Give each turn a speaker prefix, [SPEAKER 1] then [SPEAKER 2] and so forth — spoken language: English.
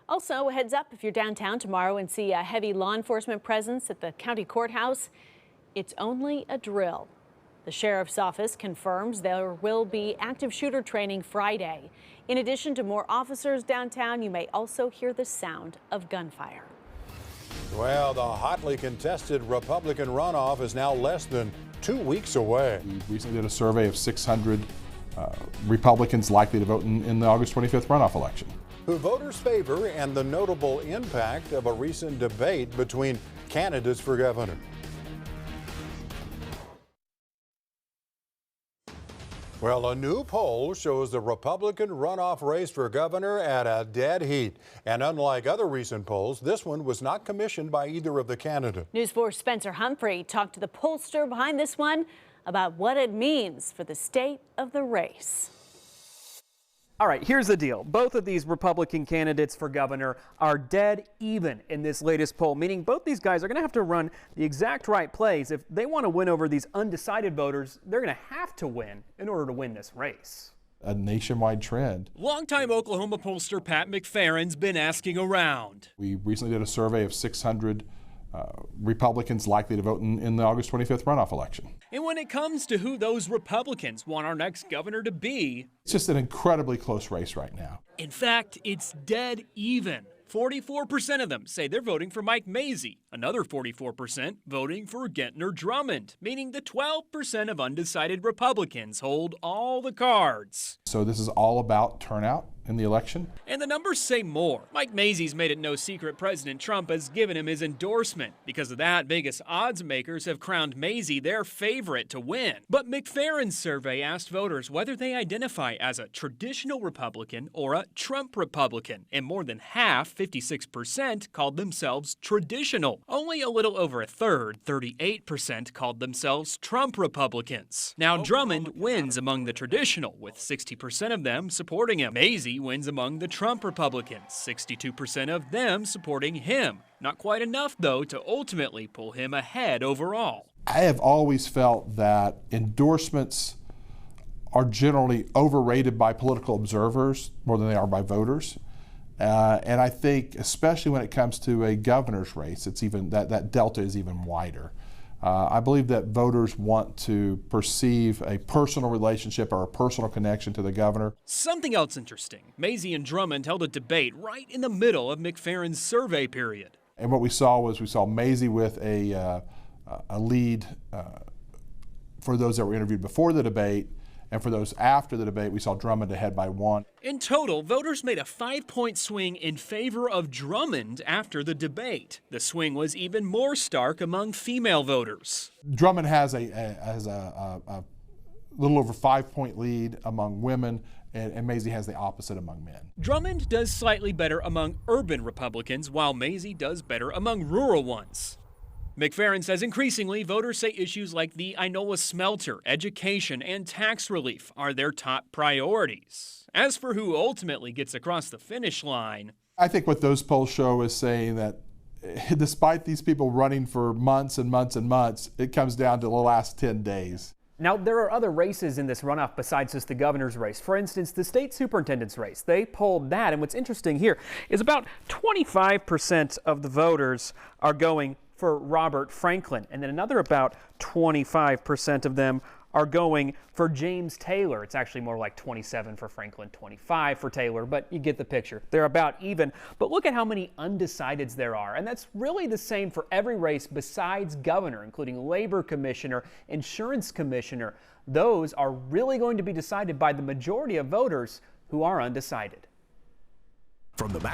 [SPEAKER 1] Also, a heads up if you're downtown tomorrow and see a heavy law enforcement presence at the county courthouse, it's only a drill. The sheriff's office confirms there will be active shooter training Friday. In addition to more officers downtown, you may also hear the sound of gunfire.
[SPEAKER 2] Well, the hotly contested Republican runoff is now less than 2 weeks away.
[SPEAKER 3] We recently did a survey of 600 Republicans likely to vote in the August 25th runoff election.
[SPEAKER 2] Who voters favor and the notable impact of a recent debate between candidates for governor. Well, a new poll shows the Republican runoff race for governor at a dead heat. And unlike other recent polls, this one was not commissioned by either of the candidates.
[SPEAKER 1] News 4's Spencer Humphrey talked to the pollster behind this one about what it means for the state of the race.
[SPEAKER 4] All right, here's the deal. Both of these Republican candidates for governor are dead even in this latest poll, meaning both these guys are going to have to run the exact right plays. If they want to win over these undecided voters, they're going to have to win in order to win this race.
[SPEAKER 3] A nationwide trend.
[SPEAKER 5] Longtime Oklahoma pollster Pat McFerrin's been asking around.
[SPEAKER 3] We recently did a survey of 600 Republicans likely to vote in the August 25th runoff election.
[SPEAKER 5] And when it comes to who those Republicans want our next governor to be,
[SPEAKER 3] it's just an incredibly close race right now.
[SPEAKER 5] In fact, it's dead even. 44% of them say they're voting for Mike Mazie. Another 44% voting for Gentner Drummond, meaning the 12% of undecided Republicans hold all the cards.
[SPEAKER 3] So this is all about turnout in the election.
[SPEAKER 5] And the numbers say more. Mike Mazie's made it no secret President Trump has given him his endorsement. Because of that, Vegas odds makers have crowned Mazie their favorite to win. But McFerrin's survey asked voters whether they identify as a traditional Republican or a Trump Republican, and more than half, 56%, called themselves traditional. Only a little over a third, 38%, called themselves Trump Republicans. Now, Drummond wins among the traditional, with 60% of them supporting him. Mazie wins among the Trump Republicans, 62% of them supporting him. Not quite enough, though, to ultimately pull him ahead overall.
[SPEAKER 3] I have always felt that endorsements are generally overrated by political observers more than they are by voters. And I think, especially when it comes to a governor's race, it's even that delta is even wider. I believe that voters want to perceive a personal relationship or a personal connection to the governor.
[SPEAKER 5] Something else interesting. Mazie and Drummond held a debate right in the middle of McFerrin's survey period.
[SPEAKER 3] And what we saw Mazie with a lead for those that were interviewed before the debate. And for those after the debate, we saw Drummond ahead by 1.
[SPEAKER 5] In total, voters made a 5-point swing in favor of Drummond after the debate. The swing was even more stark among female voters.
[SPEAKER 3] Drummond has a little over 5-point lead among women, and Mazie has the opposite among men.
[SPEAKER 5] Drummond does slightly better among urban Republicans, while Mazie does better among rural ones. McFerrin says increasingly voters say issues like the Inola smelter, education, and tax relief are their top priorities. As for who ultimately gets across the finish line,
[SPEAKER 3] I think what those polls show is saying that despite these people running for months and months and months, it comes down to the last 10 days.
[SPEAKER 4] Now, there are other races in this runoff besides just the governor's race. For instance, the state superintendent's race. They polled that, and what's interesting here is about 25% of the voters are going for Robert Franklin, and then another about 25% of them are going for James Taylor. It's actually more like 27 for Franklin, 25 for Taylor, but you get the picture. They're about even, but look at how many undecideds there are, and that's really the same for every race besides governor, including labor commissioner, insurance commissioner. Those are really going to be decided by the majority of voters who are undecided.
[SPEAKER 6] From the back